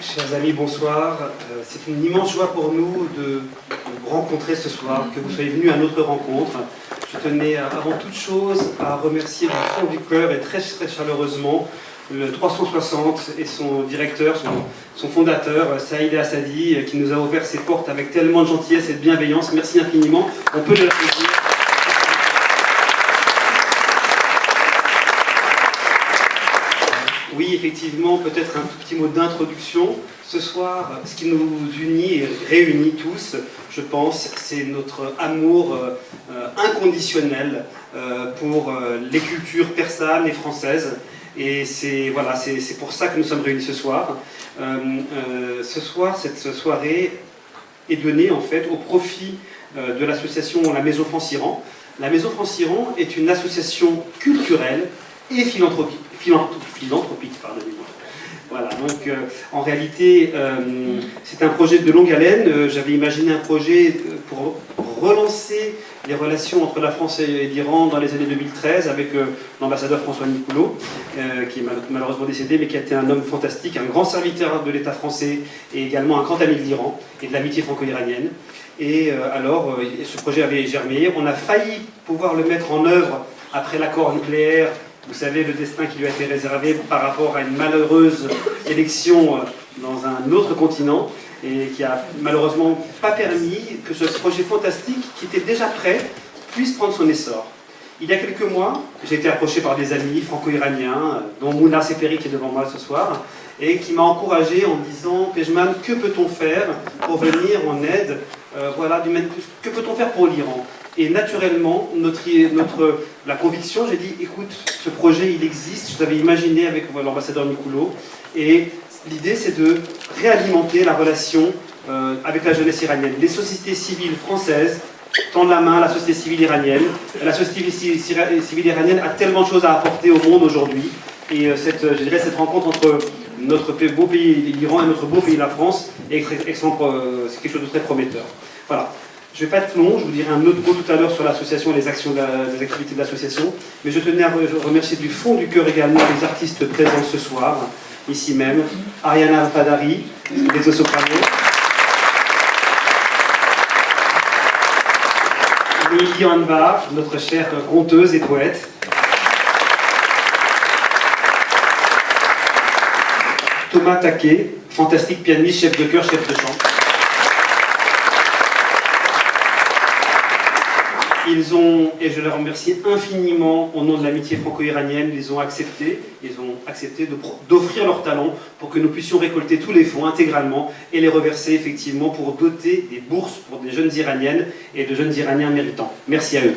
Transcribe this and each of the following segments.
Chers amis, bonsoir. C'est une immense joie pour nous de vous rencontrer ce soir, que vous soyez venus à notre rencontre. Je tenais avant toute chose à remercier du fond du cœur et très, très chaleureusement le 360 et son directeur, son fondateur, Saïd Assadi, qui nous a ouvert ses portes avec tellement de gentillesse et de bienveillance. Merci infiniment. On peut l'applaudir. Oui, effectivement, peut-être un tout petit mot d'introduction. Ce soir, ce qui nous unit et réunit tous, je pense, c'est notre amour inconditionnel pour les cultures persanes et françaises. Et c'est voilà, c'est pour ça que nous sommes réunis ce soir. Ce soir, cette soirée est donnée en fait au profit de l'association La Maison France-Iran. La Maison France-Iran est une association culturelle et philanthropique, pardonnez-moi. Voilà, donc en réalité, c'est un projet de longue haleine. J'avais imaginé un projet pour relancer les relations entre la France et l'Iran dans les années 2013 avec l'ambassadeur François Nicoulot, qui est malheureusement décédé, mais qui a été un homme fantastique, un grand serviteur de l'État français et également un grand ami de l'Iran et de l'amitié franco-iranienne. Et alors, ce projet avait germé. On a failli pouvoir le mettre en œuvre après l'accord nucléaire. Vous savez, le destin qui lui a été réservé par rapport à une malheureuse élection dans un autre continent et qui a malheureusement pas permis que ce projet fantastique, qui était déjà prêt, puisse prendre son essor. Il y a quelques mois, j'ai été approché par des amis franco-iraniens, dont Mouna Seperi qui est devant moi ce soir, et qui m'a encouragé en me disant « Pejman, que peut-on faire pour venir en aide que peut-on faire pour l'Iran ?» Et naturellement, la conviction, j'ai dit, écoute, ce projet, il existe, je l'avais imaginé avec l'ambassadeur Nicoulot, et l'idée, c'est de réalimenter la relation avec la jeunesse iranienne. Les sociétés civiles françaises tendent la main à la société civile iranienne. La société civile iranienne a tellement de choses à apporter au monde aujourd'hui, et je dirais cette rencontre entre notre beau pays, l'Iran, et notre beau pays, la France, c'est quelque chose de très prometteur. Voilà. Je ne vais pas être long, je vous dirai un autre mot tout à l'heure sur l'association et les activités de l'association, mais je tenais à remercier du fond du cœur également les artistes présents ce soir, ici même, Ariana Al-Fadari, mezzo-soprano, Lily Anvar, notre chère conteuse et poète, Thomas Taquet, fantastique pianiste, chef de chœur, chef de chant. Ils ont, et je les remercie infiniment au nom de l'amitié franco-iranienne, ils ont accepté d'offrir leur talent pour que nous puissions récolter tous les fonds intégralement et les reverser effectivement pour doter des bourses pour des jeunes iraniennes et de jeunes iraniens méritants. Merci à eux.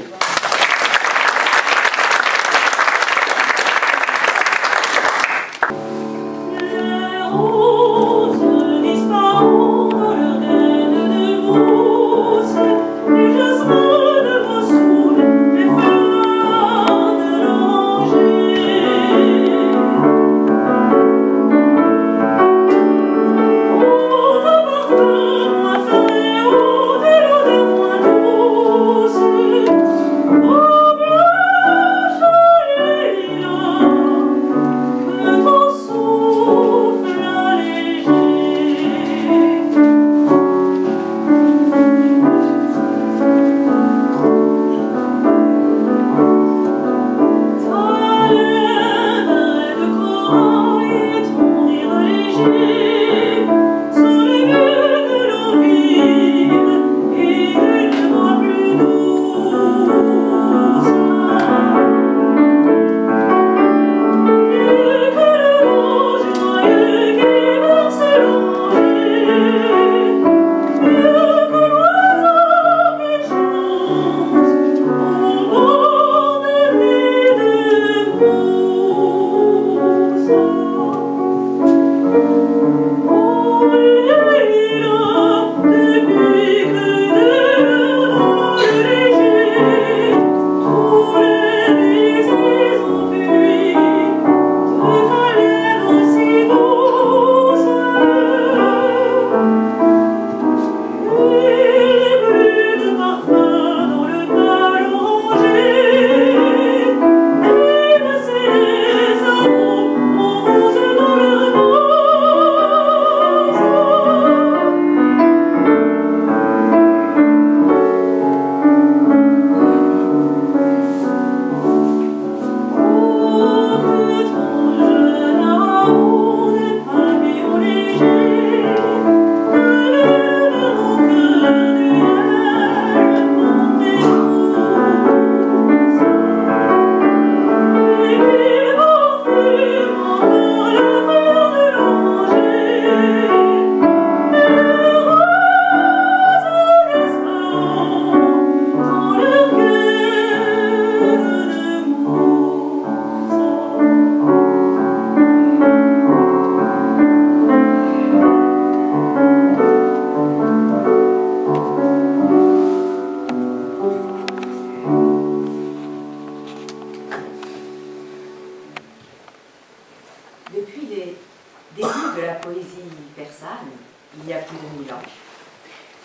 poésie persane, il y a plus de 1000 ans,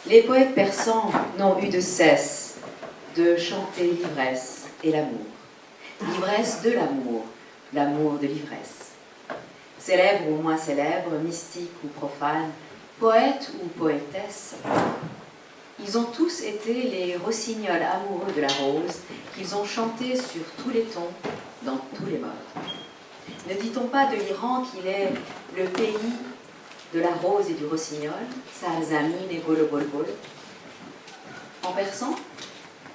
les poètes persans n'ont eu de cesse de chanter l'ivresse et l'amour. L'ivresse de l'amour, l'amour de l'ivresse. Célèbres ou moins célèbres, mystiques ou profanes, poètes ou poétesses, ils ont tous été les rossignols amoureux de la rose qu'ils ont chanté sur tous les tons, dans tous les modes. Ne dit-on pas de l'Iran qu'il est le pays de la rose et du rossignol, Salzamin et Bolo-Bol-Bol? En persan,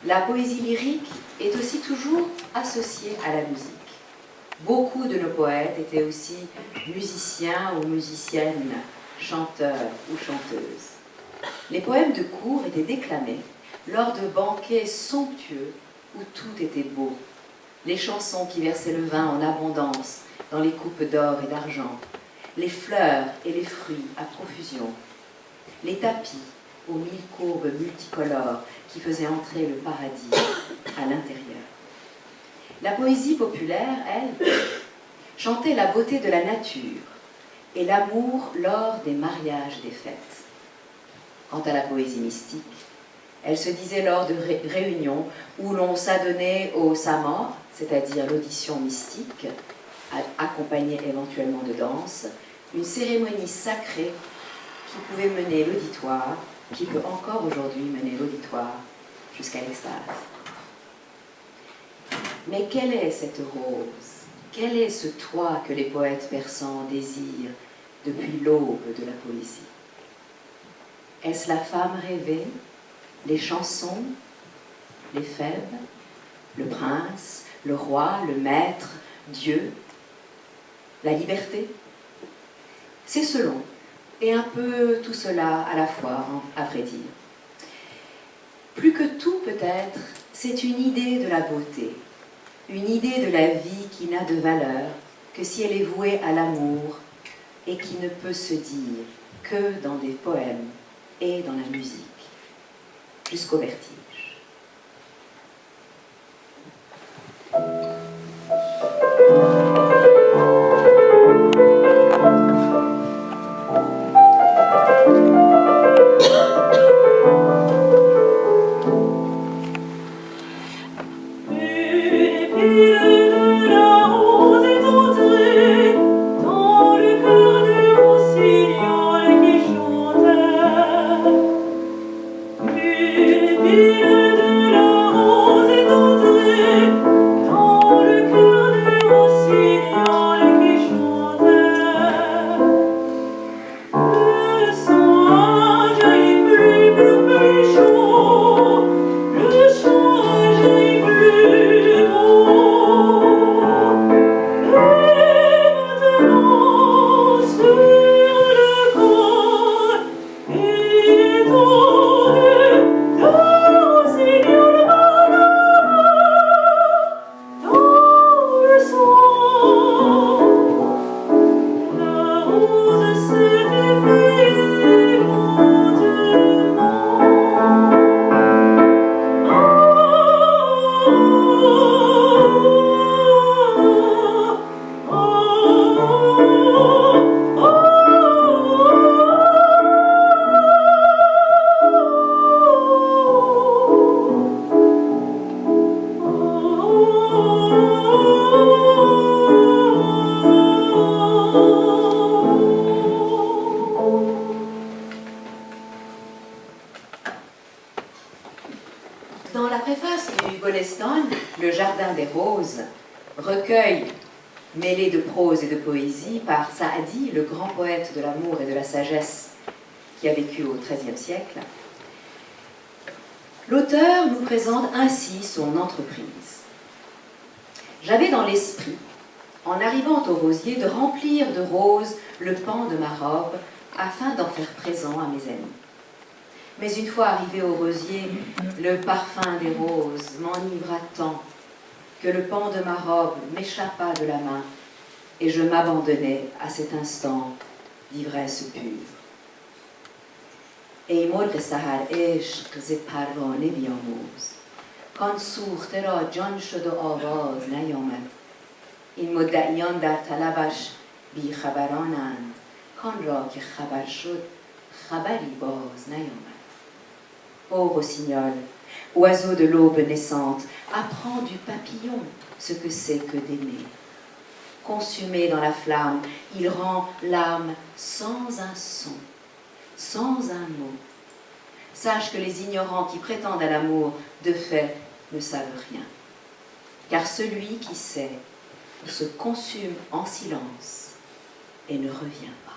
la poésie lyrique est aussi toujours associée à la musique. Beaucoup de nos poètes étaient aussi musiciens ou musiciennes, chanteurs ou chanteuses. Les poèmes de cour étaient déclamés lors de banquets somptueux où tout était beau. Les chansons qui versaient le vin en abondance dans les coupes d'or et d'argent, les fleurs et les fruits à profusion, les tapis aux 1000 courbes multicolores qui faisaient entrer le paradis à l'intérieur. La poésie populaire, elle, chantait la beauté de la nature et l'amour lors des mariages, des fêtes. Quant à la poésie mystique, elle se disait lors de réunions où l'on s'adonnait au samar, c'est-à-dire l'audition mystique, accompagnée éventuellement de danse, une cérémonie sacrée qui pouvait mener l'auditoire, qui peut encore aujourd'hui mener l'auditoire jusqu'à l'extase. Mais quelle est cette rose? Quel est ce toit que les poètes persans désirent depuis l'aube de la poésie? Est-ce la femme rêvée, les chansons, les fèves, le prince, le roi, le maître, Dieu, la liberté? C'est selon, et un peu tout cela à la fois, à vrai dire. Plus que tout peut-être, c'est une idée de la beauté, une idée de la vie qui n'a de valeur que si elle est vouée à l'amour et qui ne peut se dire que dans des poèmes et dans la musique, jusqu'au vertige. Recueil mêlé de prose et de poésie par Saadi, le grand poète de l'amour et de la sagesse qui a vécu au XIIIe siècle, l'auteur nous présente ainsi son entreprise. J'avais dans l'esprit, en arrivant au rosier, de remplir de roses le pan de ma robe afin d'en faire présent à mes amis. Mais une fois arrivé au rosier, le parfum des roses m'enivra tant que le pan de ma robe m'échappa de la main et je m'abandonnai à cet instant d'ivresse pure. ای مرغ سحر عشق ز پروانه بیاموز کان سوخته را جان شد و آواز نیامد این مدعیان در طلبش بیخبرانند کان را که خبر شد خبری باز نیامد. Ô rossignol, oiseau de l'aube naissante, apprends du papillon ce que c'est que d'aimer. Consumé dans la flamme, il rend l'âme sans un son, sans un mot. Sache que les ignorants qui prétendent à l'amour, de fait, ne savent rien. Car celui qui sait se consume en silence et ne revient pas.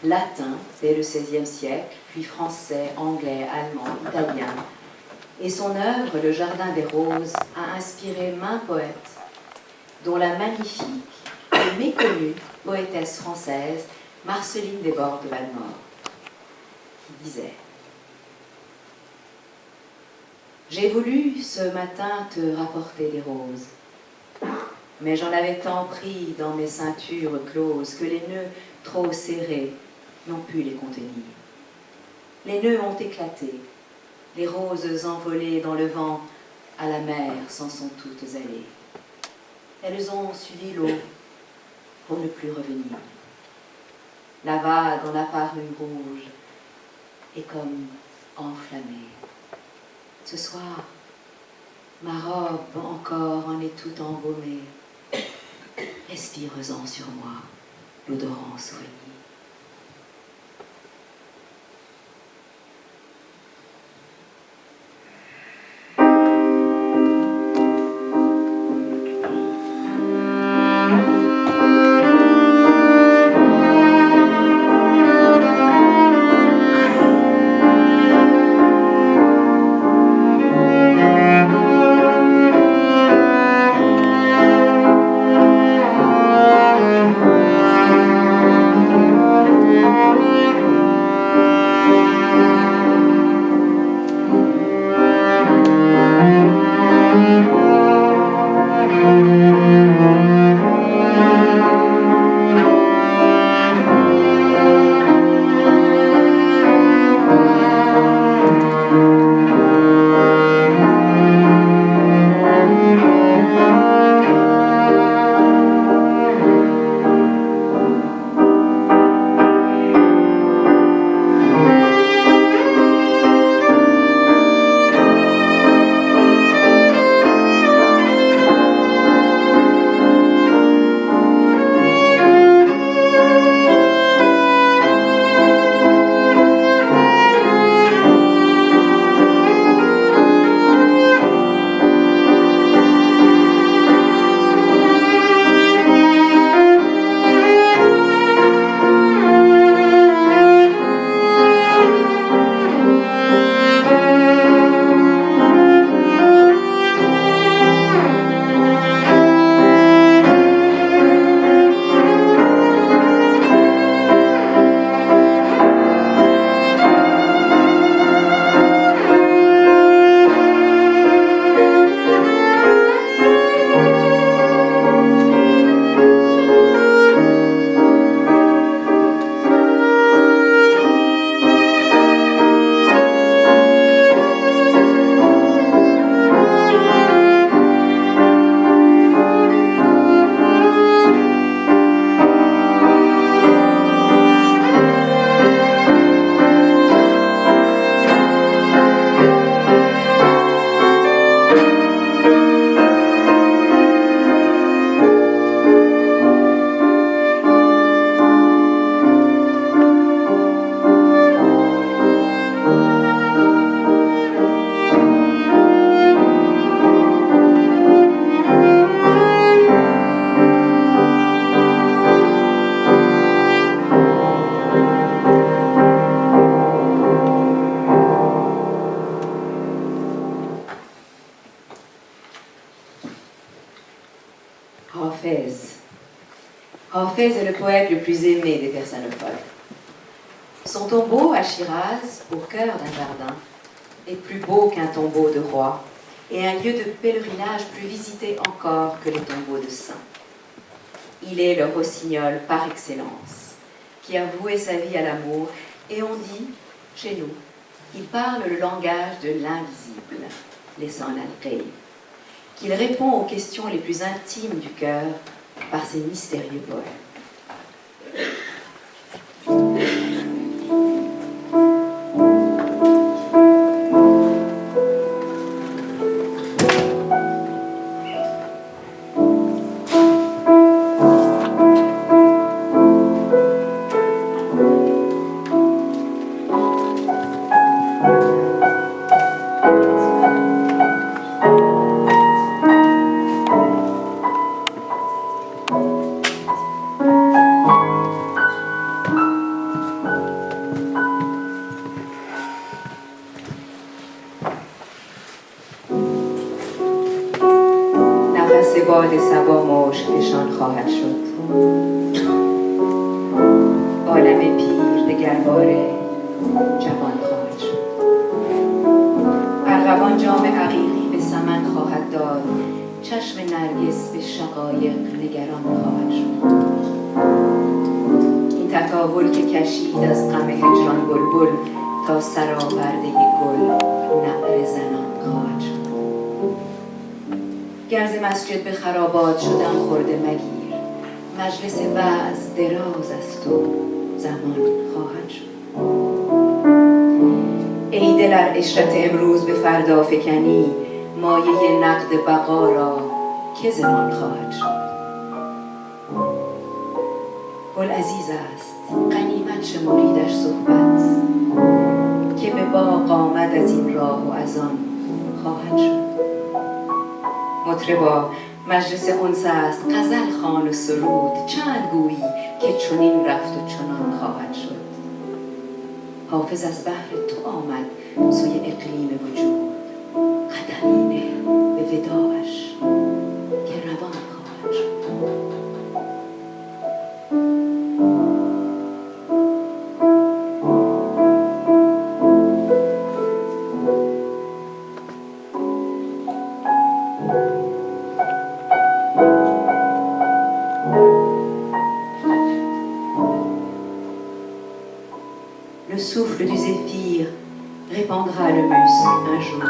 Latin dès le XVIe siècle, puis français, anglais, allemand, italien. Et son œuvre, Le Jardin des Roses, a inspiré maints poètes, dont la magnifique et méconnue poétesse française Marceline Desbordes de Valmore, qui disait « J'ai voulu ce matin te rapporter des roses, mais j'en avais tant pris dans mes ceintures closes que les nœuds trop serrés n'ont pu les contenir. Les nœuds ont éclaté, les roses envolées dans le vent à la mer s'en sont toutes allées. Elles ont suivi l'eau pour ne plus revenir. La vague en apparut rouge et comme enflammée. Ce soir, ma robe encore en est toute embaumée. Respire-en sur moi l'odorant souvenir. Hafez est le poète le plus aimé des persanophones. Son tombeau à Shiraz, au cœur d'un jardin, est plus beau qu'un tombeau de roi et un lieu de pèlerinage plus visité encore que les tombeaux de saints. Il est le rossignol par excellence, qui a voué sa vie à l'amour, et on dit, chez nous, qu'il parle le langage de l'invisible, laissant l'alqaï, qu'il répond aux questions les plus intimes du cœur par ses mystérieux poèmes. باد صبا مشکشان خواهد شد عالم پیر دگرباره جوان خواهد شد ارغوان جام عقیقی به سمن خواهد داد چشم نرگس به شقایق نگران خواهد شد این تطاول که کشید از غم هجران بلبل تا سراپرده گل نعره زنان خواهد شد گرز مسجد به خرابات شدن خورده مگیر مجلس وعظ دراز است و زمان خواهد شد ای دل ار عشرت امروز به فردا فکنی مایه نقد بقا را که زمان خواهد شد گل عزیز است غنیمت شمریدش صحبت که به باغ آمد از این راه و از آن خواهد شد مطربا مجلس انس است غزل خوان و سرود چند گویی که چنین رفت و چنان خواهد شد حافظ از بحر تو آمد سوی اقلیم وجود قدمی نه به وداعش که روان خواهد شد Le souffle du zéphyr répandra le musc un jour.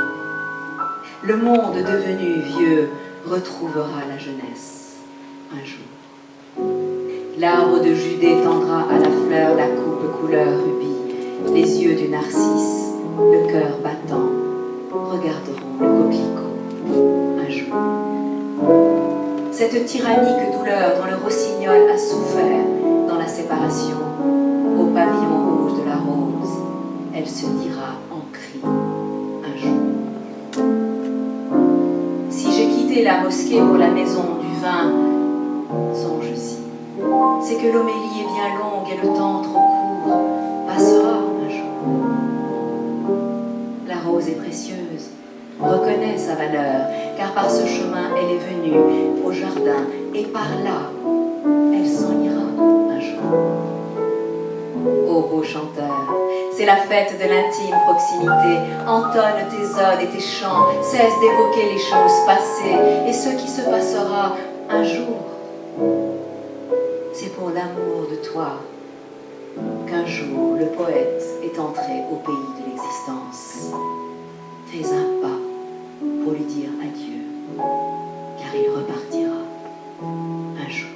Le monde devenu vieux retrouvera la jeunesse un jour. L'arbre de Judée tendra à la fleur la coupe couleur rubis. Les yeux du narcisse, le cœur battant, regarderont le coquelicot un jour. Cette tyrannique douleur dont le rossignol a souffert dans la séparation, au pavillon rouge de la rose, elle se dira en cri un jour. Si j'ai quitté la mosquée pour la maison du vin, songe-y, c'est que l'homélie est bien longue et le temps trop court passera un jour. La rose est précieuse, reconnais sa valeur, car par ce chemin elle est venue au jardin et par là elle s'en ira un jour. Ô beau chanteur, c'est la fête de l'intime proximité. Entonne tes odes et tes chants, cesse d'évoquer les choses passées et ce qui se passera un jour. C'est pour l'amour de toi qu'un jour le poète est entré au pays de l'existence. Fais un pas pour lui dire adieu, car il repartira un jour.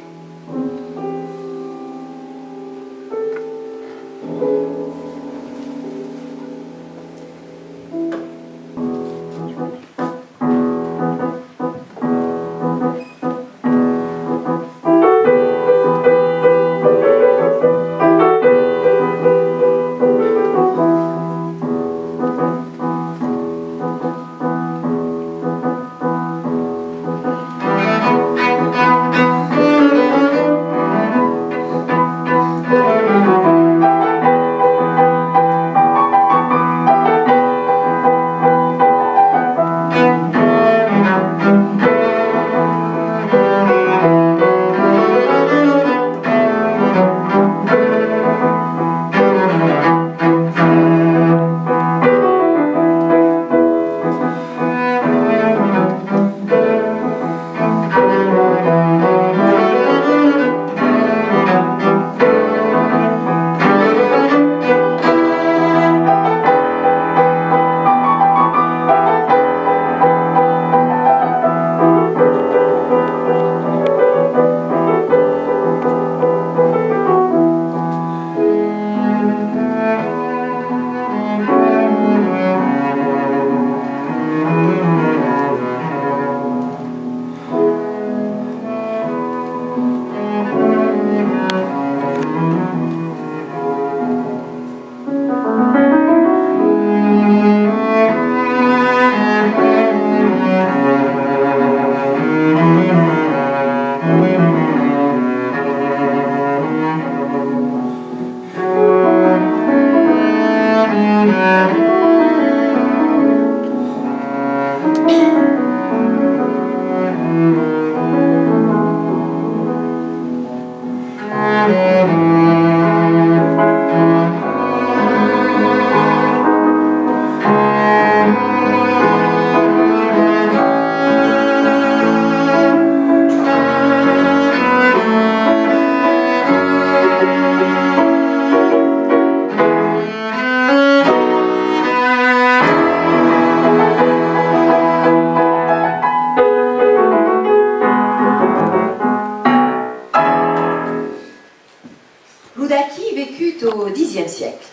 Ludáky vécut au Xe siècle.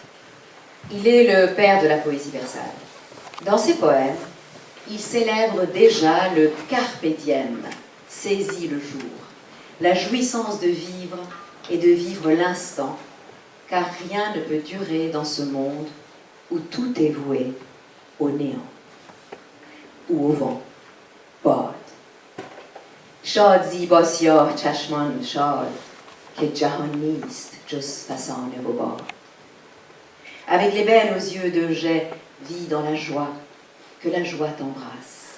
Il est le père de la poésie persane. Dans ses poèmes, il célèbre déjà le carpe diem, saisis le jour, la jouissance de vivre et de vivre l'instant, car rien ne peut durer dans ce monde où tout est voué au néant ou au vent. Bad. Shad zibasya chashman shad, que jahan nist jus fasan bad. Avec les belles aux yeux de jet, vis dans la joie, que la joie t'embrasse.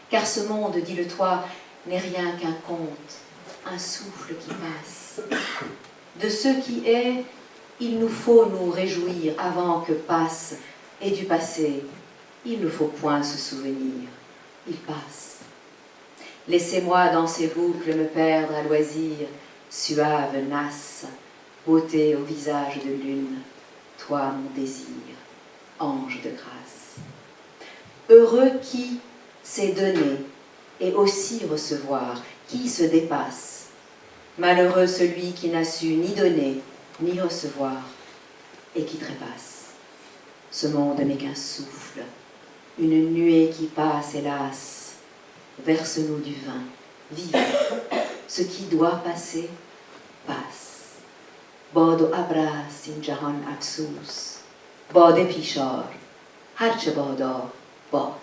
Car ce monde, dis-le-toi, n'est rien qu'un conte, un souffle qui passe. De ce qui est, il nous faut nous réjouir avant que passe, et du passé, il ne faut point se souvenir, il passe. Laissez-moi dans ces boucles me perdre à loisir, suave nasse, beauté au visage de lune, toi mon désir, ange de grâce. Heureux qui sait donner et aussi recevoir, qui se dépasse. Malheureux celui qui n'a su ni donner ni recevoir et qui trépasse. Ce monde n'est qu'un souffle, une nuée qui passe, hélas. Verse-nous du vin, vive, ce qui doit passer, passe. Bado abras in jahan absus, bade pishar, harche bada, bad.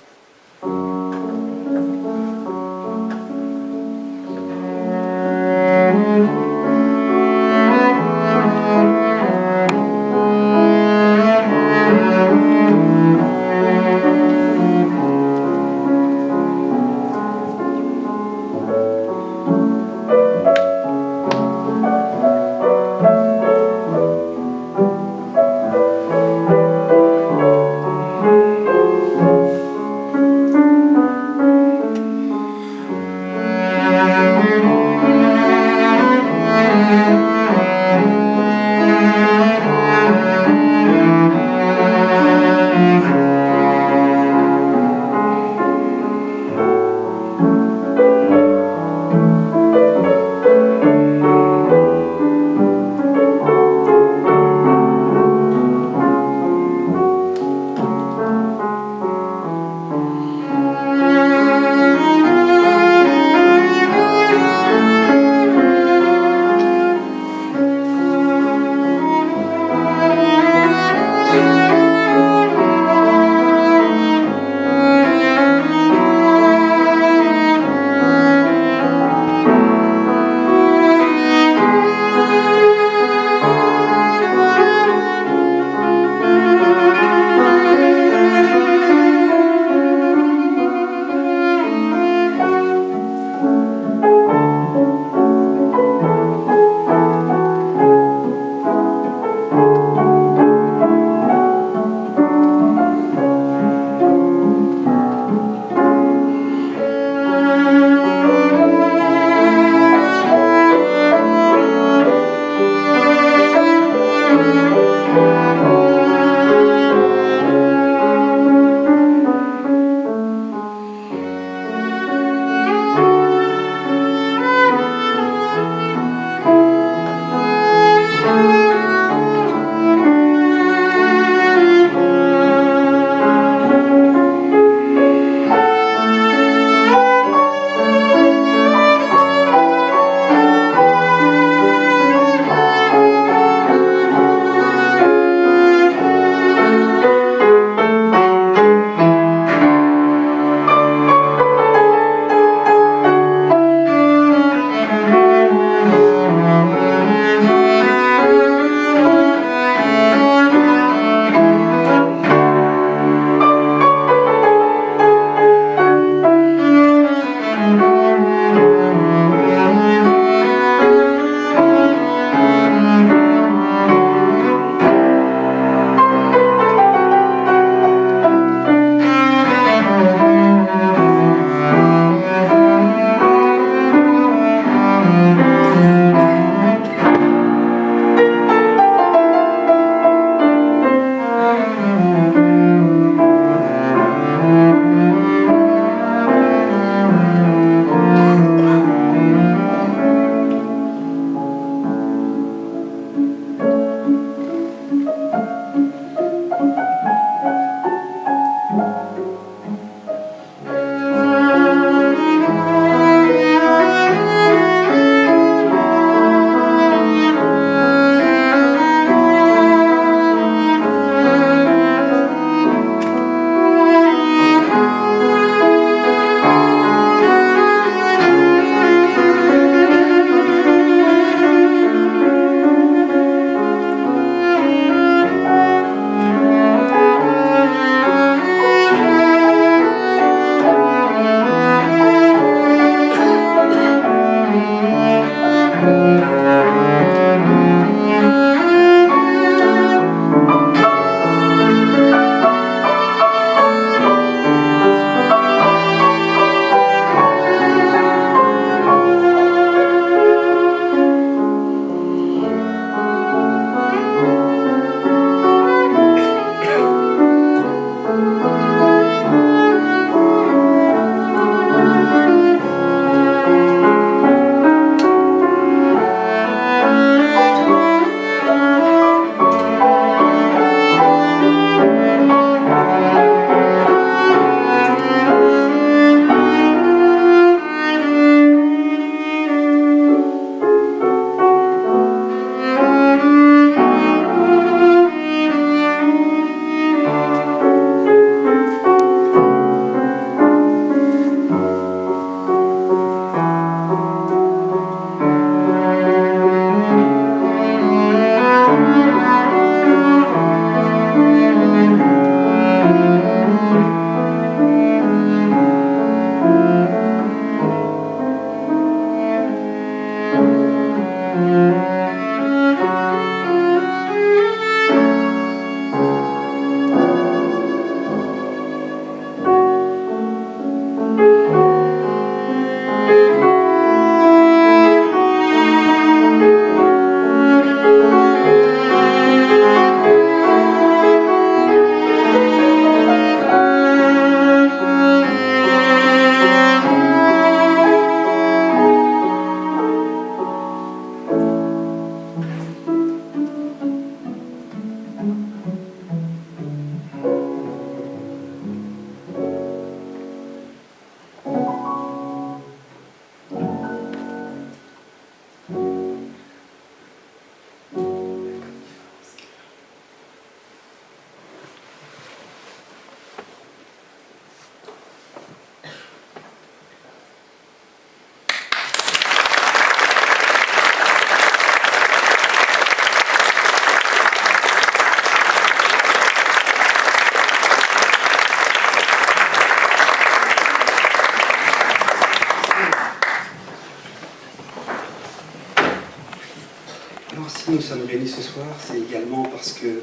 nous sommes réunis ce soir, c'est également parce que,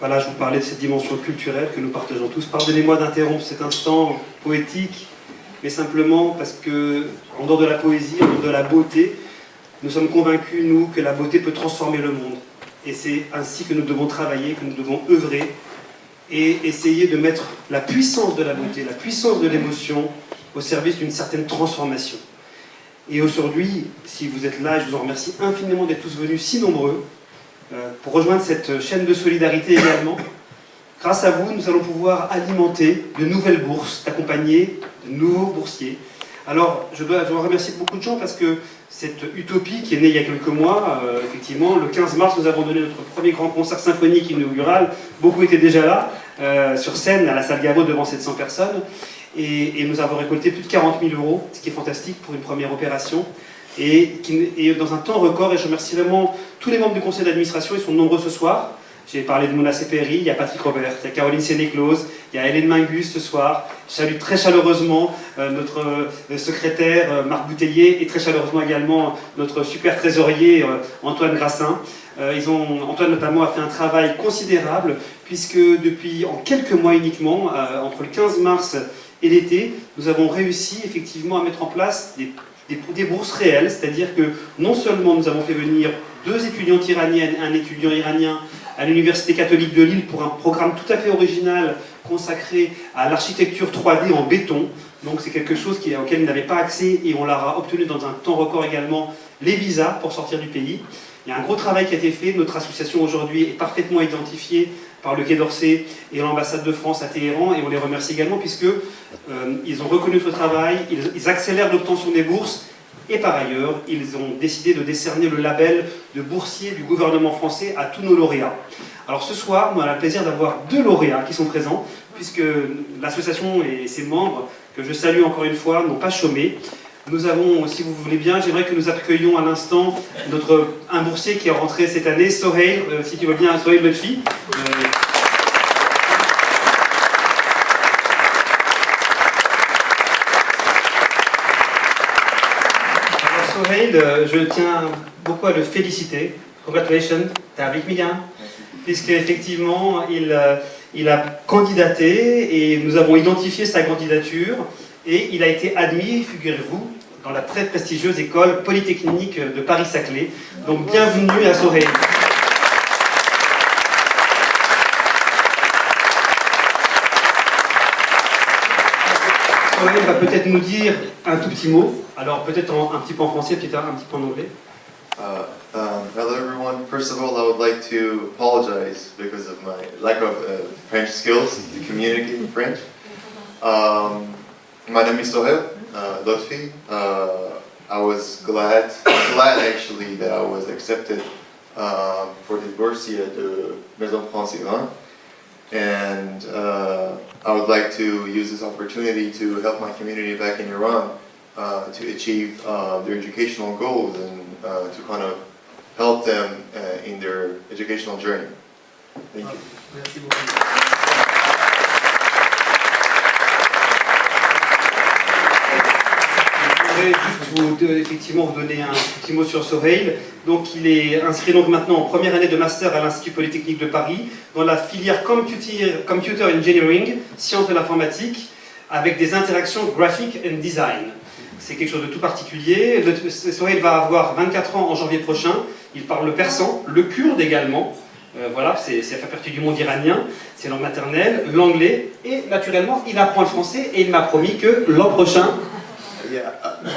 voilà, je vous parlais de cette dimension culturelle que nous partageons tous. Pardonnez-moi d'interrompre cet instant poétique, mais simplement parce que, en dehors de la poésie, en dehors de la beauté, nous sommes convaincus, nous, que la beauté peut transformer le monde. Et c'est ainsi que nous devons travailler, que nous devons œuvrer et essayer de mettre la puissance de la beauté, la puissance de l'émotion au service d'une certaine transformation. Et aujourd'hui, si vous êtes là, je vous en remercie infiniment d'être tous venus si nombreux pour rejoindre cette chaîne de solidarité également. Grâce à vous, nous allons pouvoir alimenter de nouvelles bourses, accompagner de nouveaux boursiers. Alors, je dois remercier beaucoup de gens parce que cette utopie qui est née il y a quelques mois, effectivement, le 15 mars, nous avons donné notre premier grand concert symphonique inaugural. Beaucoup étaient déjà là, sur scène, à la salle Gaveau, devant 700 personnes. Et nous avons récolté plus de 40 000 €, ce qui est fantastique pour une première opération. Et dans un temps record, et je remercie vraiment tous les membres du conseil d'administration, ils sont nombreux ce soir. J'ai parlé de Mona Seperi, il y a Patrick Robert, il y a Caroline Sénéclose, il y a Hélène Mingus ce soir. Je salue très chaleureusement notre secrétaire Marc Bouteiller et très chaleureusement également notre super trésorier Antoine Grassin. Antoine notamment a fait un travail considérable puisque depuis en quelques mois uniquement, entre le 15 mars et l'été, nous avons réussi effectivement à mettre en place des bourses réelles, c'est-à-dire que non seulement nous avons fait venir 2 étudiantes iraniennes, un étudiant iranien à l'Université catholique de Lille pour un programme tout à fait original consacré à l'architecture 3D en béton. Donc c'est quelque chose auquel ils n'avaient pas accès et on leur a obtenu dans un temps record également les visas pour sortir du pays. Il y a un gros travail qui a été fait. Notre association aujourd'hui est parfaitement identifiée par le Quai d'Orsay et l'ambassade de France à Téhéran et on les remercie également puisque ils ont reconnu ce travail, ils accélèrent l'obtention des bourses. Et par ailleurs, ils ont décidé de décerner le label de boursier du gouvernement français à tous nos lauréats. Alors ce soir, nous avons le plaisir d'avoir 2 lauréats qui sont présents, puisque l'association et ses membres, que je salue encore une fois, n'ont pas chômé. Nous avons, si vous voulez bien, j'aimerais que nous accueillions à l'instant un boursier qui est rentré cette année, Soheil, si tu veux bien, Soheil Lotfi. Soheil, je tiens beaucoup à le féliciter. Congratulations, t'es avec Mia. Puisque effectivement, il a candidaté et nous avons identifié sa candidature et il a été admis, figurez-vous, dans la très prestigieuse école polytechnique de Paris-Saclay. Donc bienvenue à Soheil. Soheil va peut-être nous dire un tout petit mot. Alors peut-être un petit peu en français, peut-être un petit peu en anglais. Hello everyone. First of all, I would like to apologize because of my lack of French skills to communicate in French. My name is Soheil Lotfi. I was glad actually that I was accepted for the boursier de Maison France Iran. And I would like to use this opportunity to help my community back in Iran to achieve their educational goals and to kind of help them in their educational journey. Thank you. Merci beaucoup. Je voudrais juste effectivement vous donner un petit mot sur Soheil. Donc il est inscrit donc maintenant en première année de master à l'Institut Polytechnique de Paris dans la filière Computer Engineering, sciences de l'informatique, avec des interactions graphic and design. C'est quelque chose de tout particulier. Soheil va avoir 24 ans en janvier prochain. Il parle le persan, le kurde également. Voilà, ça fait partie du monde iranien. C'est langue maternelle, l'anglais. Et naturellement, il apprend le français. Et il m'a promis que l'an prochain...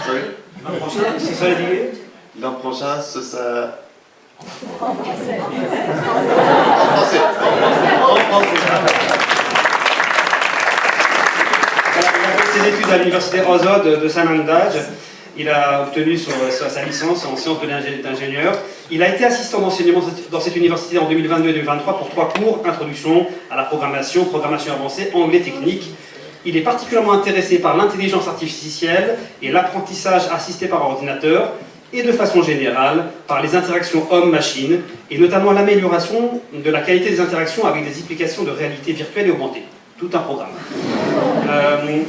Sorry? L'an prochain, c'est ça l'idée? L'an prochain, ce sera... En français. Il a fait ses études à l'université Azad de Saint-Mandage. Il a obtenu sa licence en sciences d'ingénieur. Il a été assistant d'enseignement dans cette université en 2022 et 2023 pour 3 cours, introduction à la programmation, programmation avancée, anglais technique. Il est particulièrement intéressé par l'intelligence artificielle et l'apprentissage assisté par ordinateur et de façon générale par les interactions homme-machine et notamment l'amélioration de la qualité des interactions avec des applications de réalité virtuelle et augmentée. Tout un programme.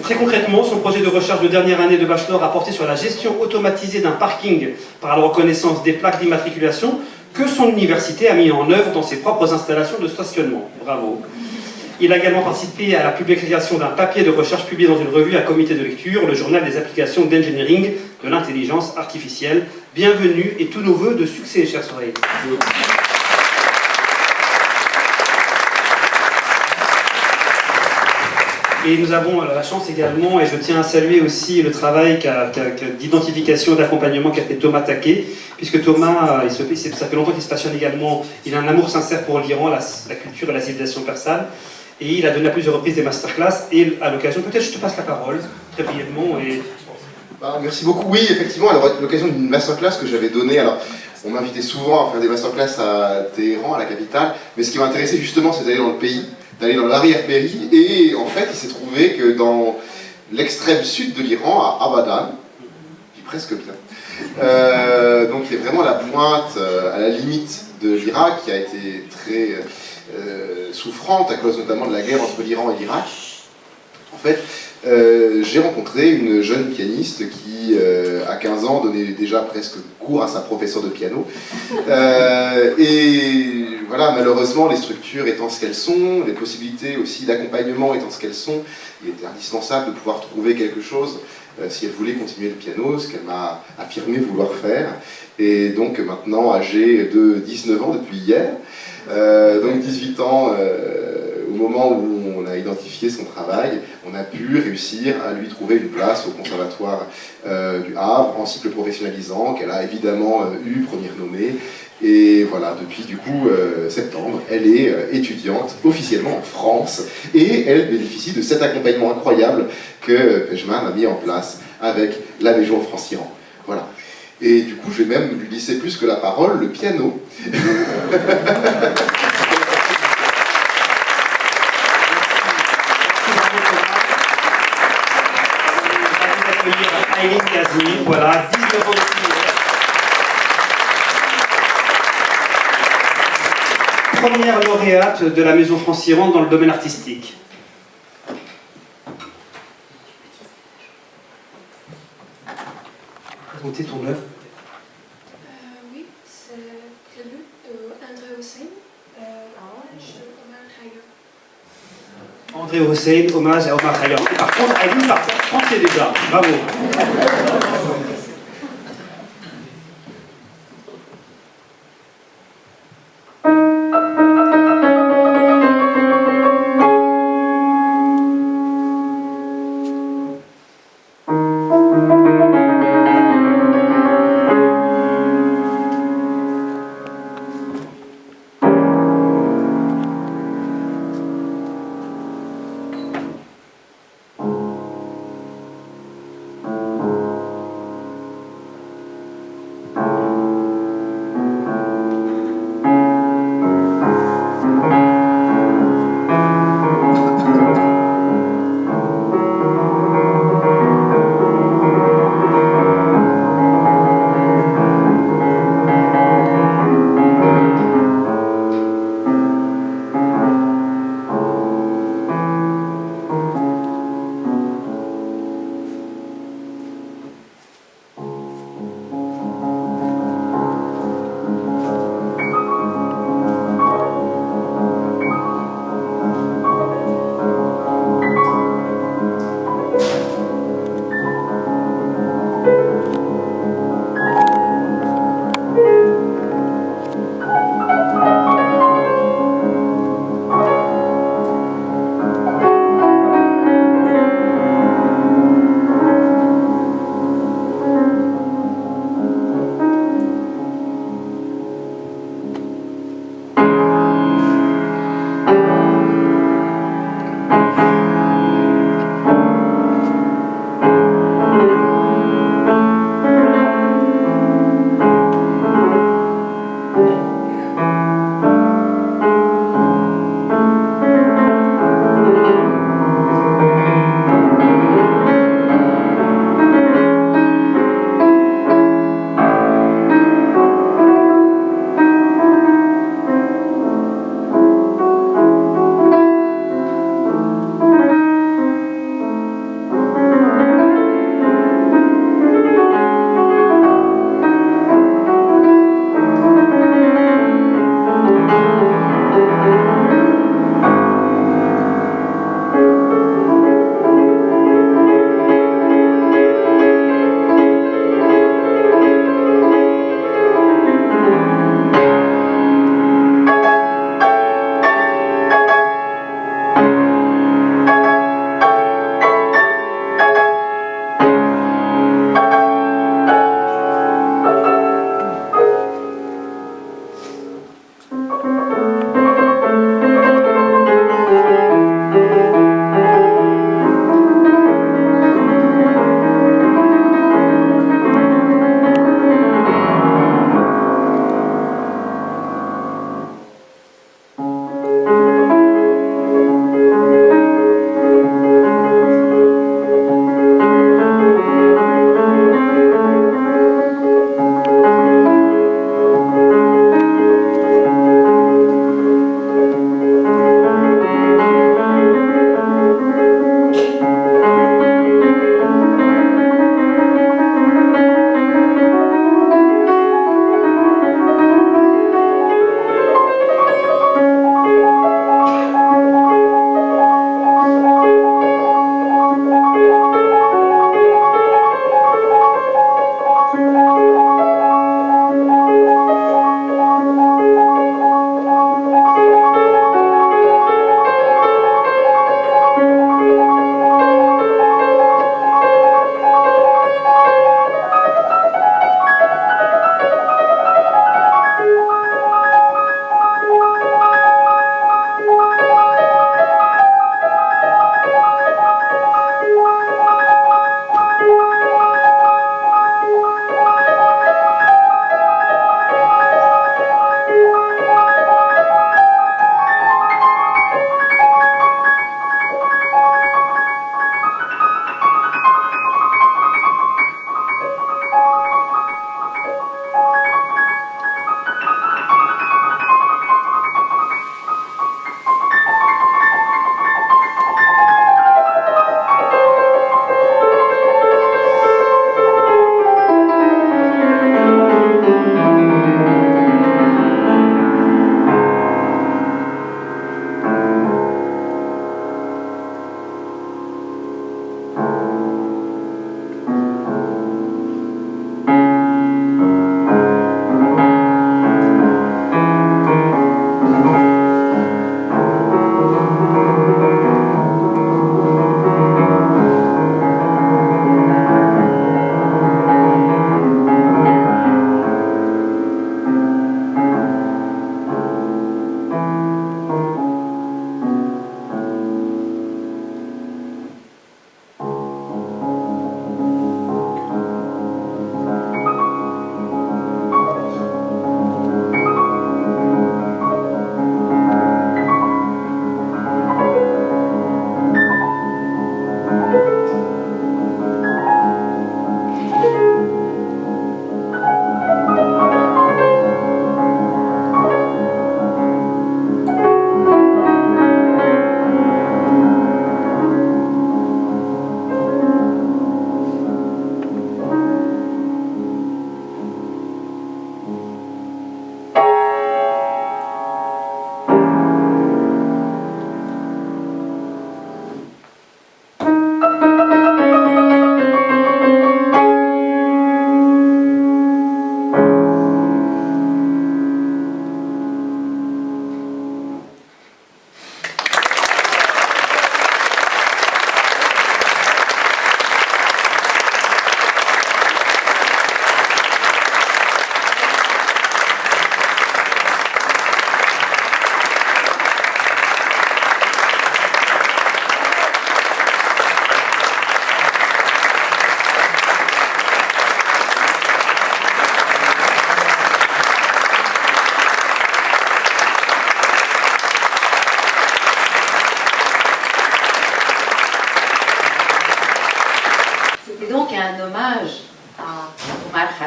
Très concrètement, son projet de recherche de dernière année de bachelor a porté sur la gestion automatisée d'un parking par la reconnaissance des plaques d'immatriculation que son université a mis en œuvre dans ses propres installations de stationnement. Bravo. Il a également participé à la publication d'un papier de recherche publié dans une revue à comité de lecture, le journal des applications d'engineering de l'intelligence artificielle. Bienvenue et tous nos voeux de succès, chers Soreille. Et nous avons la chance également, et je tiens à saluer aussi le travail d'identification, d'accompagnement qu'a fait Thomas Taquet, puisque Thomas, ça fait longtemps qu'il se passionne également, il a un amour sincère pour l'Iran, la culture et la civilisation persane, et il a donné à plusieurs reprises des masterclass, et à l'occasion, peut-être je te passe la parole, très brièvement. Merci beaucoup. Oui, effectivement, à l'occasion d'une masterclass que j'avais donnée, alors on m'invitait souvent à faire des masterclass à Téhéran, à la capitale, mais ce qui m'intéressait justement, c'est d'aller dans le pays, d'aller dans l'arrière-péri, et en fait, il s'est trouvé que dans l'extrême sud de l'Iran, à Abadan, qui est presque bien, donc il est vraiment la pointe, à la limite de l'Irak, qui a été très souffrante à cause notamment de la guerre entre l'Iran et l'Irak. En fait, j'ai rencontré une jeune pianiste qui, à 15 ans, donnait déjà presque cours à sa professeure de piano. Et voilà, malheureusement, les structures étant ce qu'elles sont, les possibilités aussi d'accompagnement étant ce qu'elles sont, il était indispensable de pouvoir trouver quelque chose si elle voulait continuer le piano, ce qu'elle m'a affirmé vouloir faire. Et donc maintenant, âgée de 19 ans depuis hier, donc 18 ans, au moment où on a identifié son travail, on a pu réussir à lui trouver une place au Conservatoire du Havre, en cycle professionnalisant, qu'elle a évidemment eu première nommée. Et voilà, depuis du coup septembre, elle est étudiante officiellement en France et elle bénéficie de cet accompagnement incroyable que Pejman a mis en place avec la Maison France-Iran. Voilà. Et du coup, je vais même lui laisser plus que la parole, le piano. Aïlin Kazmi, voilà, 19 ans de première lauréate de la Maison France-Iran dans le domaine artistique. Présentez ton œuvre. Oui, c'est Prélude d'André Hossein, hommage à Omar Khayyam. André Hossein, hommage à Omar Khayyam. Par contre, Aïlin parle français déjà. Bravo.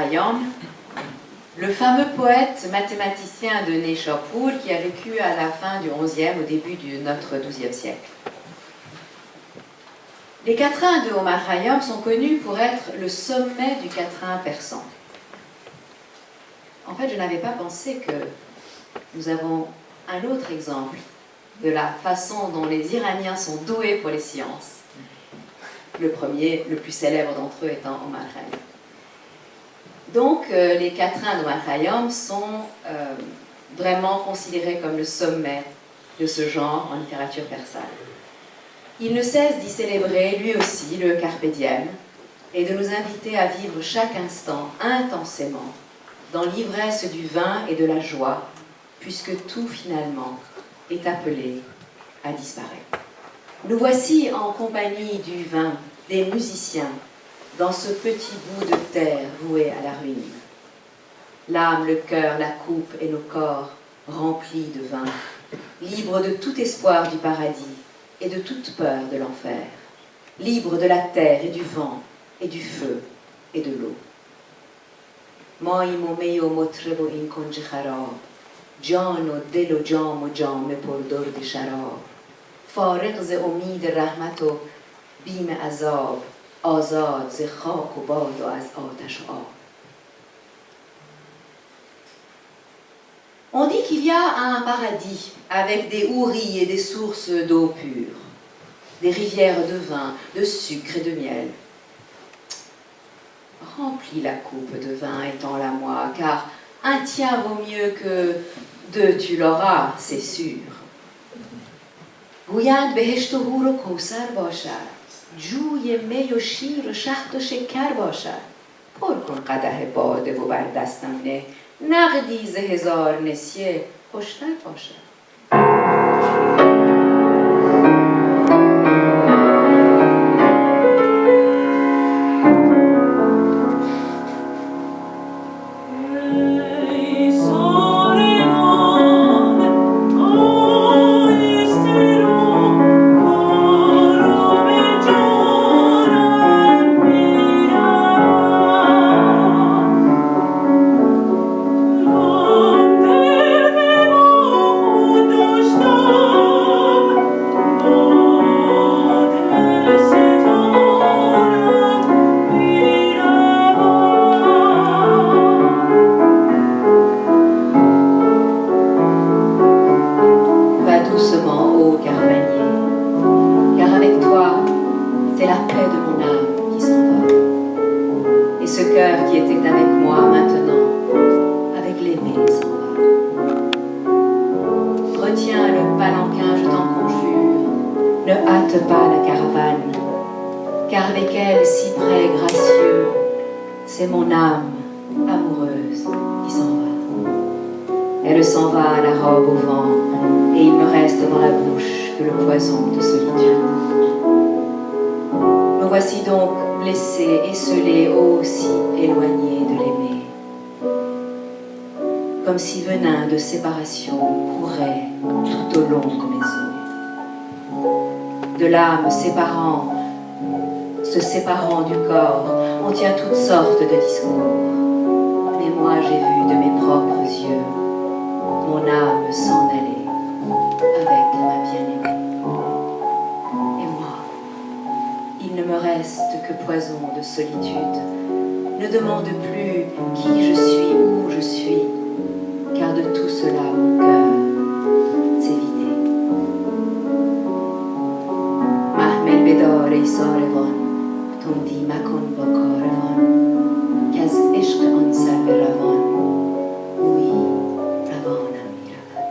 Khayyam, le fameux poète mathématicien de Nishapur qui a vécu à la fin du XIe, au début de notre XIIe siècle. Les quatrains de Omar Khayyam sont connus pour être le sommet du quatrain persan. En fait, je n'avais pas pensé que nous avons un autre exemple de la façon dont les Iraniens sont doués pour les sciences. Le premier, le plus célèbre d'entre eux étant Omar Khayyam. Donc, les quatrains d'Omar Khayyam sont vraiment considérés comme le sommet de ce genre en littérature persane. Il ne cesse d'y célébrer, lui aussi, le carpe diem, et de nous inviter à vivre chaque instant intensément dans l'ivresse du vin et de la joie, puisque tout, finalement, est appelé à disparaître. Nous voici en compagnie du vin, des musiciens, dans ce petit bout de terre voué à la ruine. L'âme, le cœur, la coupe et nos corps remplis de vin, libres de tout espoir du paradis et de toute peur de l'enfer, libres de la terre et du vent et du feu et de l'eau. ماییم و می و مطرب و این کنج خراب جان و دل و جام و جامه پر درد شراب فارغ ز امید رحمت و بیم عذاب آزاد ز خاک و باد و از آتش و آب. On dit qu'il y a un paradis avec des houris et des sources d'eau pure, des rivières de vin, de sucre et de miel. Remplis la coupe de vin et tends-la moi, car un tien vaut mieux que deux tu l'auras, c'est sûr. گویند بهشت و حور و کوثر باشد، جوی می و شیر و شهد و شکر باشد. پر کن قدح باده و بر دستم نه، نقدی ز هزار نسیه خوشتر باشد. C'est mon âme amoureuse qui s'en va. Elle s'en va à la robe au vent, et il ne reste dans la bouche que le poison de solitude. Me voici donc blessée, esselée, aussi éloignée de l'aimer. Comme si venin de séparation courait tout au long de mes os. De l'âme se séparant du corps, on tient toutes sortes de discours. Mais moi j'ai vu de mes propres yeux mon âme s'en aller avec ma bien-aimée. Et moi, il ne me reste que poison de solitude. Ne demande plus qui je suis, où je suis, car de tout cela mon cœur s'est vidé. Mahmel bedar ey sarvan تندی مکن با کاروان که از عشق آن سرو روان گویی روانم می‌رود.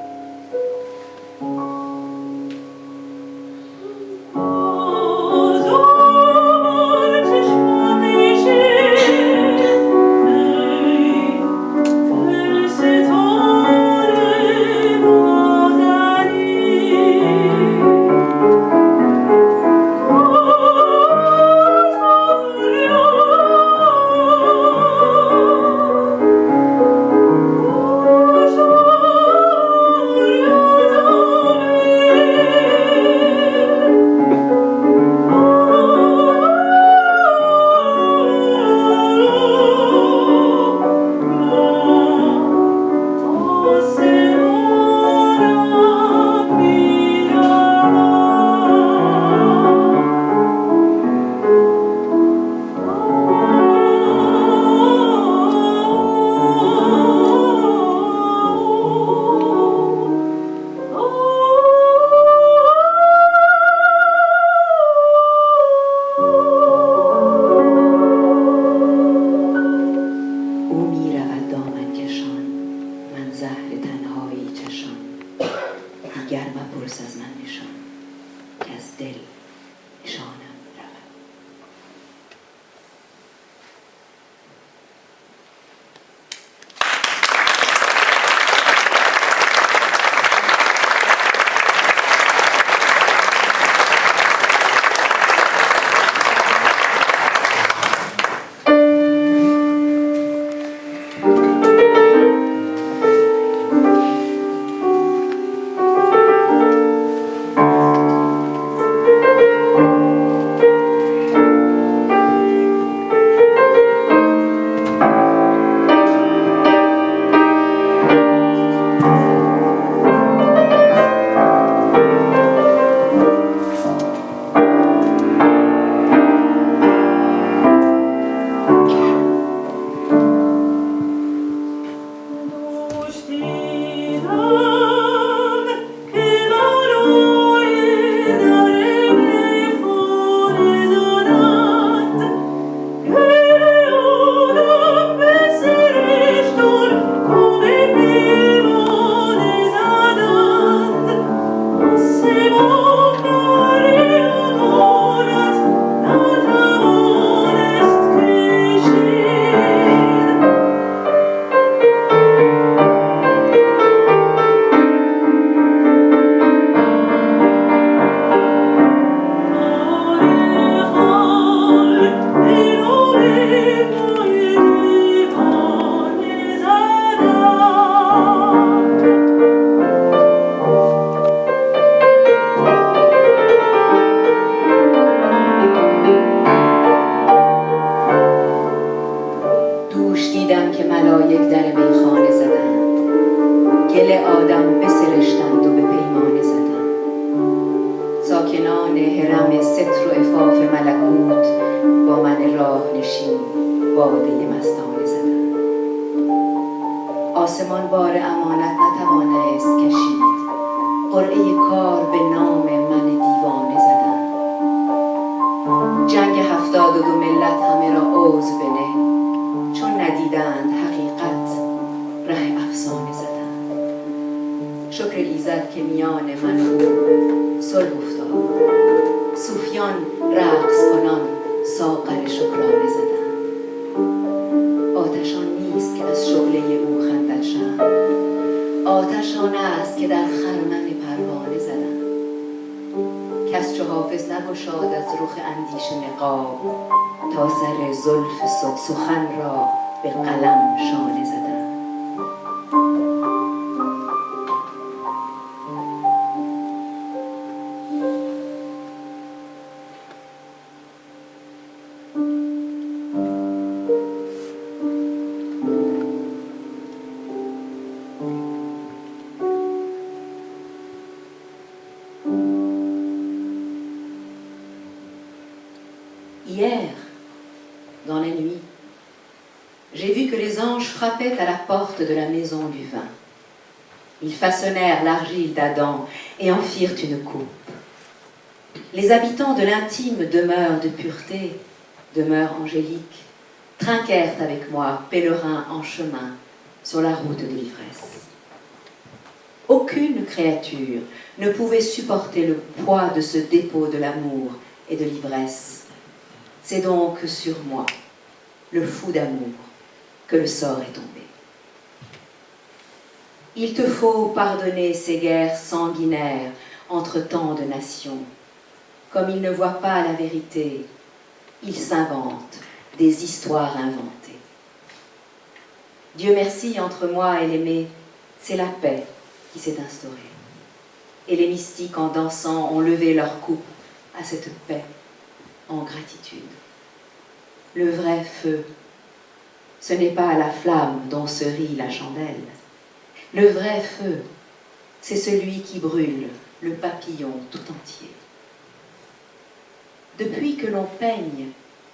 دل شانم رود. آسمان بار امانت نتوانست کشید، قرعه کار به نام من دیوانه زدن. جنگ 72 ملت همه را عوض بنه، چون ندیدند حقیقت ره افسانه زدن. شکر ایزد که میان من و او صلح افتاد، صوفیان رقص کنان ساغر شکرانه زدن. آتشان نیست که از شعله او خندد شمع، آتشان است که در خرمن پروانه زدن. کس چو حافظ نگشاد از رخ اندیشه نقاب، تا سر زلف سخن را به قلم شانه زدن. Hier, dans la nuit, j'ai vu que les anges frappaient à la porte de la maison du vin. Ils façonnèrent l'argile d'Adam et en firent une coupe. Les habitants de l'intime demeure de pureté, demeure angélique, trinquèrent avec moi, pèlerins en chemin, sur la route de l'ivresse. Aucune créature ne pouvait supporter le poids de ce dépôt de l'amour et de l'ivresse. C'est donc sur moi, le fou d'amour, que le sort est tombé. Il te faut pardonner ces guerres sanguinaires entre tant de nations. Comme ils ne voient pas la vérité, ils s'inventent des histoires inventées. Dieu merci, entre moi et l'aimé, c'est la paix qui s'est instaurée. Et les mystiques, en dansant, ont levé leur coupe à cette paix en gratitude. Le vrai feu, ce n'est pas la flamme dont se rit la chandelle. Le vrai feu, c'est celui qui brûle le papillon tout entier. Depuis que l'on peigne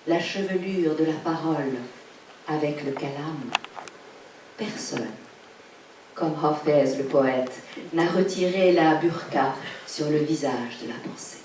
la chevelure de la parole avec le calame, personne, comme Hafez le poète, n'a retiré la burqa sur le visage de la pensée.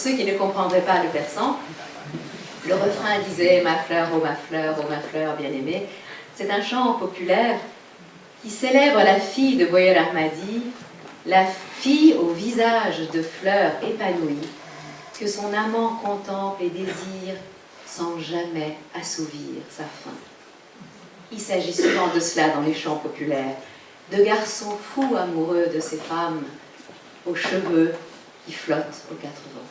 ceux qui ne comprendraient pas le persan, le refrain disait « Ma fleur, oh ma fleur bien-aimée ». C'est un chant populaire qui célèbre la fille de Boyer Ahmadi, la fille au visage de fleurs épanouies, que son amant contemple et désire sans jamais assouvir sa faim. Il s'agit souvent de cela dans les chants populaires, de garçons fous amoureux de ces femmes aux cheveux qui flottent aux quatre vents.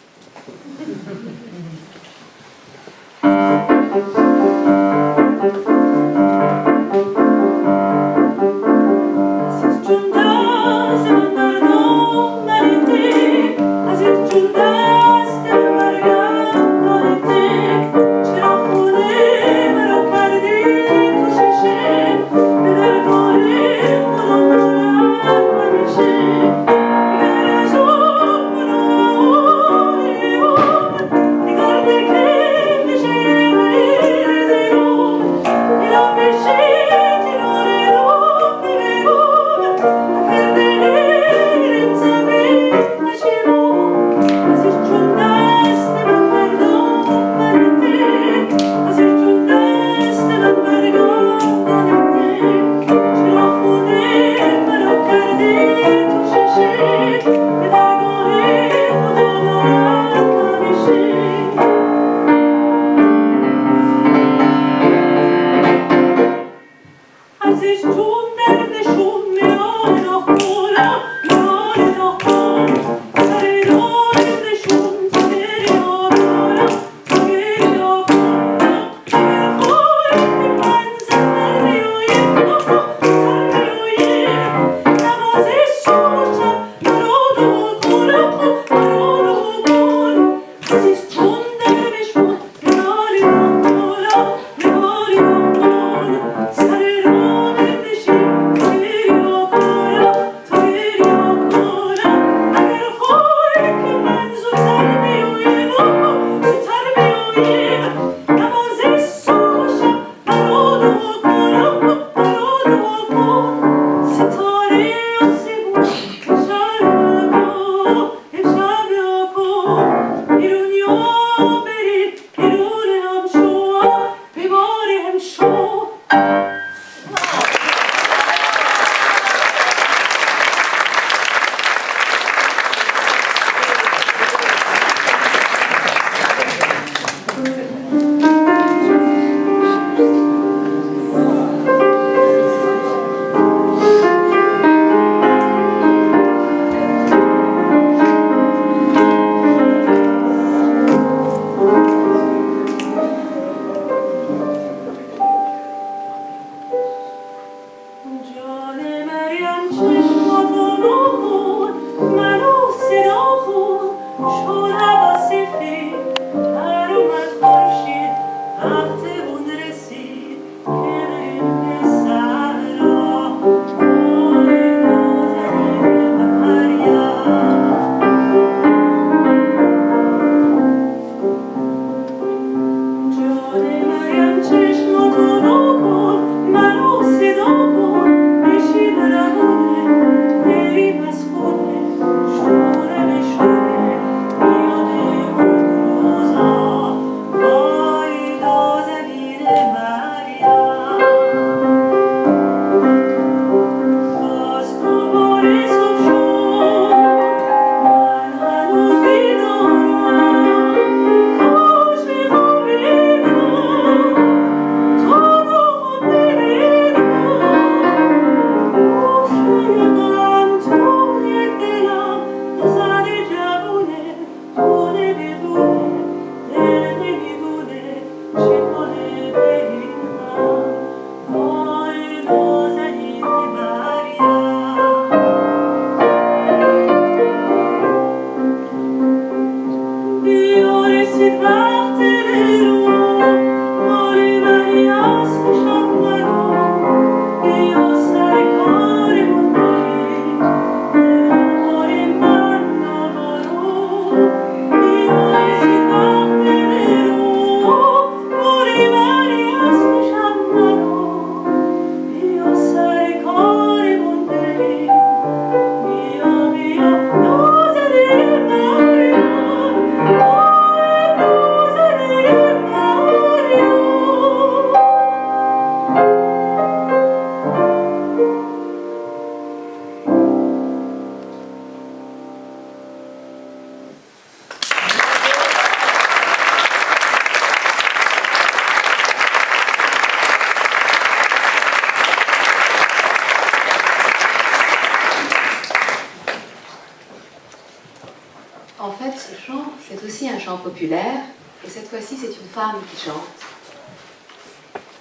ce chant, c'est aussi un chant populaire, et cette fois-ci, c'est une femme qui chante.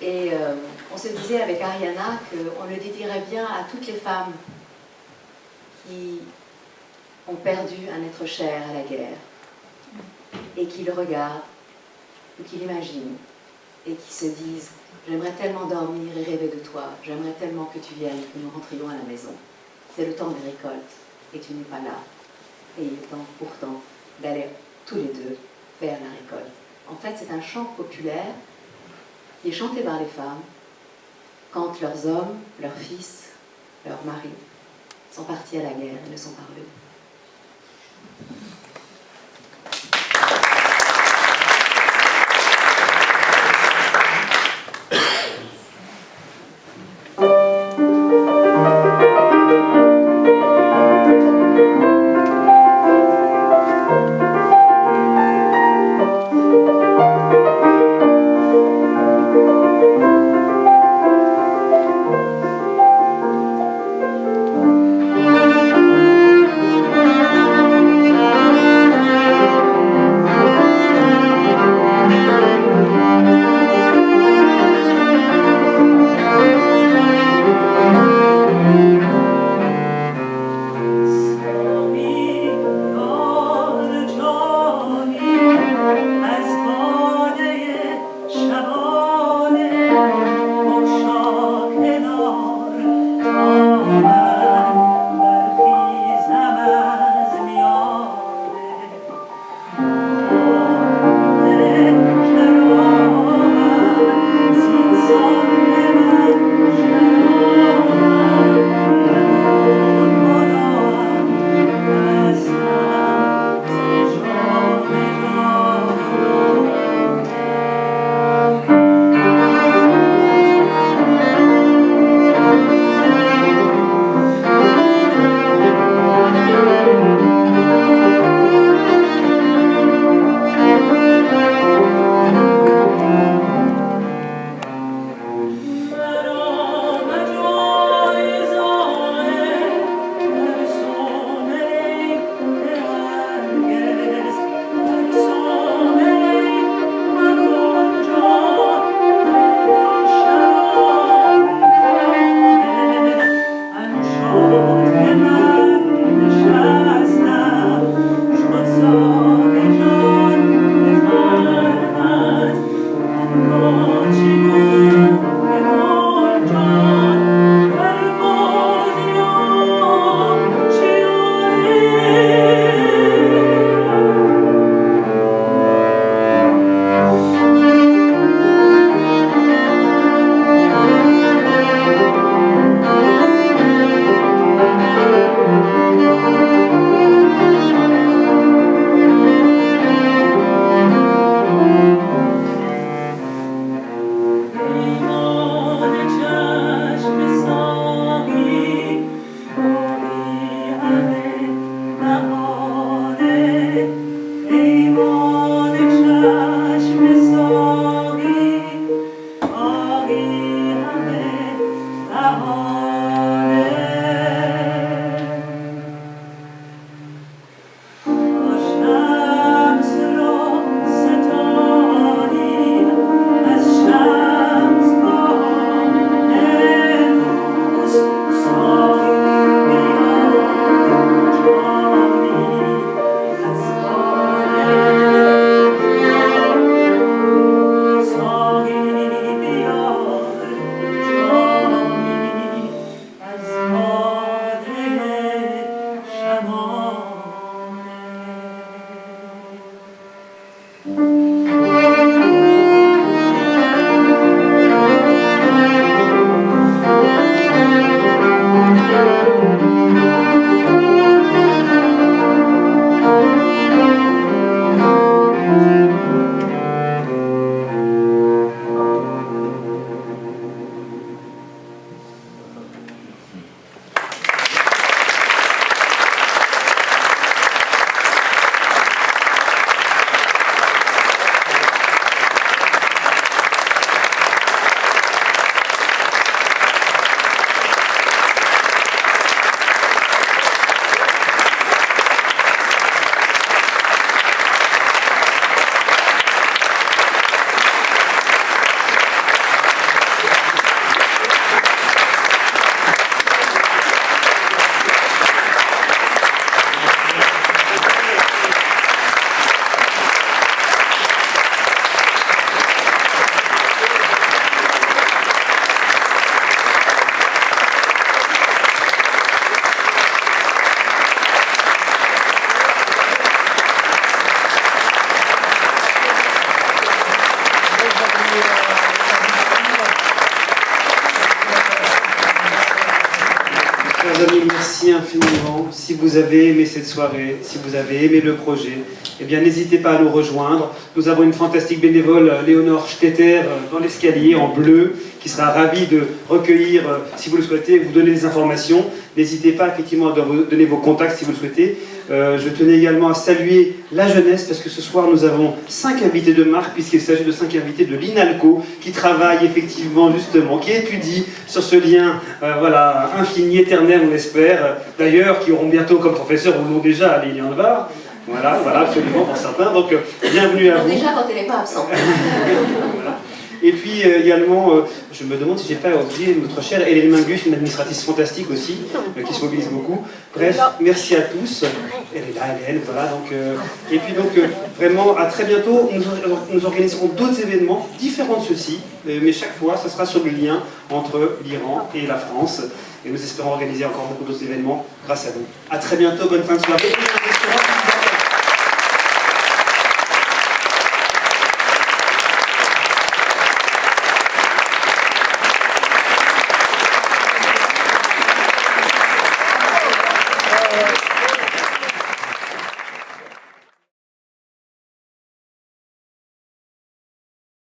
Et on se disait avec Ariana qu'on le dédierait bien à toutes les femmes qui ont perdu un être cher à la guerre, et qui le regardent, ou qui l'imaginent, et qui se disent « J'aimerais tellement dormir et rêver de toi, j'aimerais tellement que tu viennes, que nous rentrions à la maison. C'est le temps des récoltes, et tu n'es pas là. Et il est temps pourtant d'aller tous les deux vers la récolte. » En fait, c'est un chant populaire qui est chanté par les femmes quand leurs hommes, leurs fils, leurs maris sont partis à la guerre et ne sont pas revenus. Chers amis, merci infiniment. Si vous avez aimé cette soirée, si vous avez aimé le projet, eh bien n'hésitez pas à nous rejoindre. Nous avons une fantastique bénévole, Léonore Stetter, dans l'escalier en bleu, qui sera ravie de recueillir, si vous le souhaitez, vous donner des informations. N'hésitez pas effectivement à vous donner vos contacts si vous le souhaitez. Je tenais également à saluer la jeunesse, parce que ce soir nous avons 5 invités de marque, puisqu'il s'agit de 5 invités de l'INALCO, qui travaillent effectivement justement, qui étudient sur ce lien voilà, infini, éternel on l'espère, d'ailleurs qui auront bientôt comme professeur, ou l'ont déjà à Lilian Var. Voilà, absolument pour certains, donc bienvenue à vous. Déjà quand elle n'est pas absente. Voilà. Et puis également, je me demande si j'ai pas oublié notre chère Hélène Mingus, une administratrice fantastique aussi, qui se mobilise beaucoup. Bref, merci à tous. Elle est là, Hélène, voilà. Donc, et puis donc, vraiment, à très bientôt. Nous organiserons d'autres événements, différents de ceux-ci, mais chaque fois, ça sera sur le lien entre l'Iran et la France. Et nous espérons organiser encore beaucoup d'autres événements grâce à vous. À très bientôt, bonne fin de soirée.